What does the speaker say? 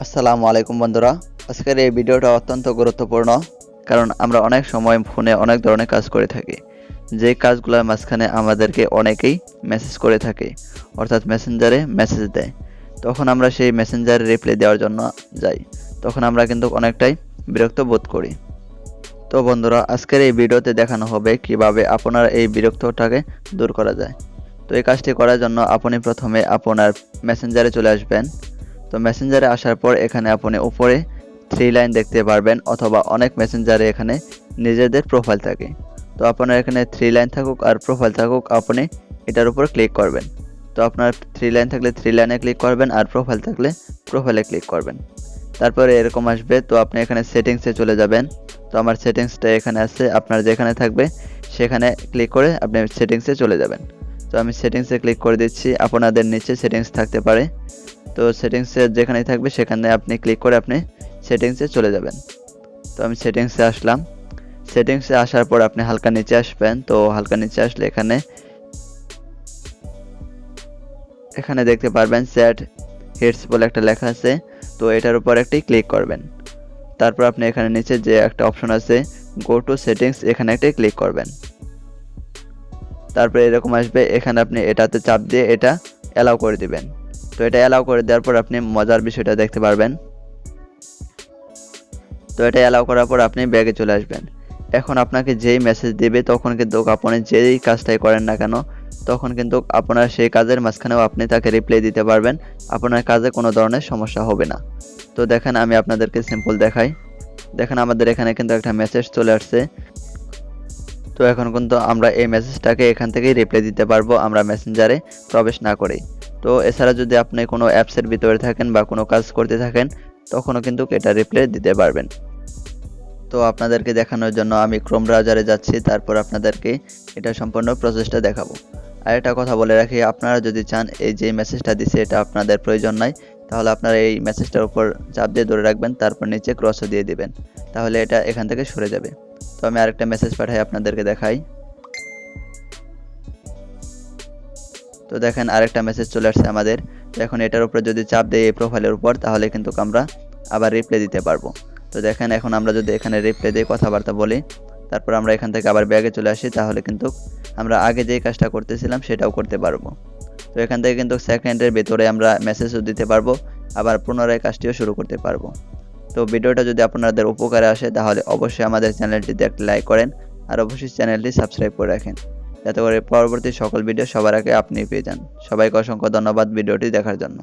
আসসালামু আলাইকুম বন্ধুরা। আজকের এই ভিডিওটা অত্যন্ত গুরুত্বপূর্ণ, কারণ আমরা অনেক সময় ফোনে অনেক ধরনের কাজ করে থাকি। যে কাজগুলোর মাঝখানে আমাদেরকে অনেকেই মেসেজ করে থাকে, অর্থাৎ মেসেঞ্জারে মেসেজ দেয়। তখন আমরা সেই মেসেঞ্জারে রিপ্লাই দেওয়ার জন্য যাই, তখন আমরা কিন্তু অনেকটাই বিরক্ত বোধ করি। তো বন্ধুরা, আজকের এই ভিডিওতে দেখানো হবে কিভাবে আপনার এই বিরক্তটাকে দূর করা যায়। তো এই কাজটি করার জন্য আপনি প্রথমে আপনার মেসেঞ্জারে চলে আসবেন। তো মেসেঞ্জারে আসার পর এখানে আপনি উপরে 3 লাইন দেখতে পারবেন, অথবা অনেক মেসেঞ্জারে এখানে নিজেদের প্রোফাইল থাকে। তো আপনার এখানে 3 লাইন থাকুক আর প্রোফাইল থাকুক, আপনি এটার উপর ক্লিক করবেন। তো আপনার 3 লাইন থাকলে 3 লাইনে ক্লিক করবেন, আর প্রোফাইল থাকলে প্রোফাইলে ক্লিক করবেন। তারপরে এরকম আসবে, তো আপনি এখানে সেটিংসে চলে যাবেন। তো আমার সেটিংসটা এখানে আছে, আপনার যেখানে থাকবে সেখানে ক্লিক করে আপনি সেটিংসে চলে যাবেন। তো আমি সেটিংসে ক্লিক করে দিচ্ছি, আপনাদের নিচে সেটিংস থাকতে পারে। তো সেটিংসে যেখানেই থাকবে সেখানে আপনি ক্লিক করে আপনি সেটিংসে চলে যাবেন। তো আমি সেটিংসে আসলাম। সেটিংসে আসার পর আপনি হালকা নিচে আসবেন। তো হালকা নিচে আসলে এখানে দেখতে পারবেন চ্যাট হিটস বলে একটা লেখা আছে। তো এটার উপর একটি ক্লিক করবেন। তারপর আপনি এখানে নিচে যে একটা অপশন আছে গো টু সেটিংস, এখানে একটি ক্লিক করবেন। তারপরে এরকম আসবে, এখানে আপনি এটাতে চাপ দিয়ে এটা অ্যালাউ করে দিবেন। তো এটা অ্যালাউ করে দেওয়ার পর আপনি মজার বিষয়টা দেখতে পারবেন। তো এটা অ্যালাউ করার পর আপনি ব্যাগে চলে আসবেন। এখন আপনাকে যেই মেসেজ দেবে তখন কিন্তু আপনি যেই কাজটাই করেন না কেন, তখন কিন্তু আপনার সেই কাজের মাঝখানেও আপনি তাকে রিপ্লাই দিতে পারবেন। আপনার কাজে কোনো ধরনের সমস্যা হবে না। তো দেখেন, আমি আপনাদেরকে সিম্পল দেখাই। দেখেন, আমাদের এখানে কিন্তু একটা মেসেজ চলে আসছে। তো এখন কিন্তু আমরা এই মেসেজটাকে এখান থেকেই রিপ্লাই দিতে পারবো, আমরা মেসেঞ্জারে প্রবেশ না করেই। তো এছাড়া যদি আপনি কোনো অ্যাপসের ভিতরে থাকেন বা কোনো কাজ করতে থাকেন, তখনও কিন্তু এটা রিপ্লাই দিতে পারবেন। তো আপনাদেরকে দেখানোর জন্য আমি ক্রোম ব্রাউজারে যাচ্ছি, তারপর আপনাদেরকে এটা সম্পূর্ণ প্রসেসটা দেখাবো। আর একটা কথা বলে রাখি, আপনারা যদি চান এই যে মেসেজটা দিছে এটা আপনাদের প্রয়োজন নাই, তাহলে আপনারা এই মেসেজটার উপর চাপ দিয়ে ধরে রাখবেন, তারপর নিচে ক্রসও দিয়ে দিবেন, তাহলে এটা এখান থেকে সরে যাবে। তো আমি আরেকটা মেসেজ পাঠাই, আপনাদেরকে দেখাই। তো দেখেন, আরেকটা মেসেজ চলে আসছে আমাদের। তো এখন এটার উপরে যদি চাপ দেই এই প্রোফাইলের উপর, তাহলে কিন্তু আমরা আবার রিপ্লাই দিতে পারবো। তো দেখেন, এখন আমরা যদি এখানে রিপ্লাই দিয়ে কথাবার্তা বলি, তারপর আমরা এখান থেকে আবার ব্যাগে চলে আসি, তাহলে কিন্তু আমরা আগে যেই কাজটা করতেছিলাম সেটাও করতে পারবো। তো এখান থেকে কিন্তু সেকেন্ডের ভিতরে আমরা মেসেজও দিতে পারবো, আবার পুনরায় কাজটিও শুরু করতে পারবো। তো ভিডিওটা যদি আপনাদের উপকারে আসে, তাহলে অবশ্যই আমাদের চ্যানেলটিতে একটা লাইক করেন, আর অবশ্যই চ্যানেলটি সাবস্ক্রাইব করে রাখেন, যাতে করে পরবর্তী সকল ভিডিও সবার আগে আপনি পেয়ে যান। সবাইকে অসংখ্য ধন্যবাদ ভিডিওটি দেখার জন্য।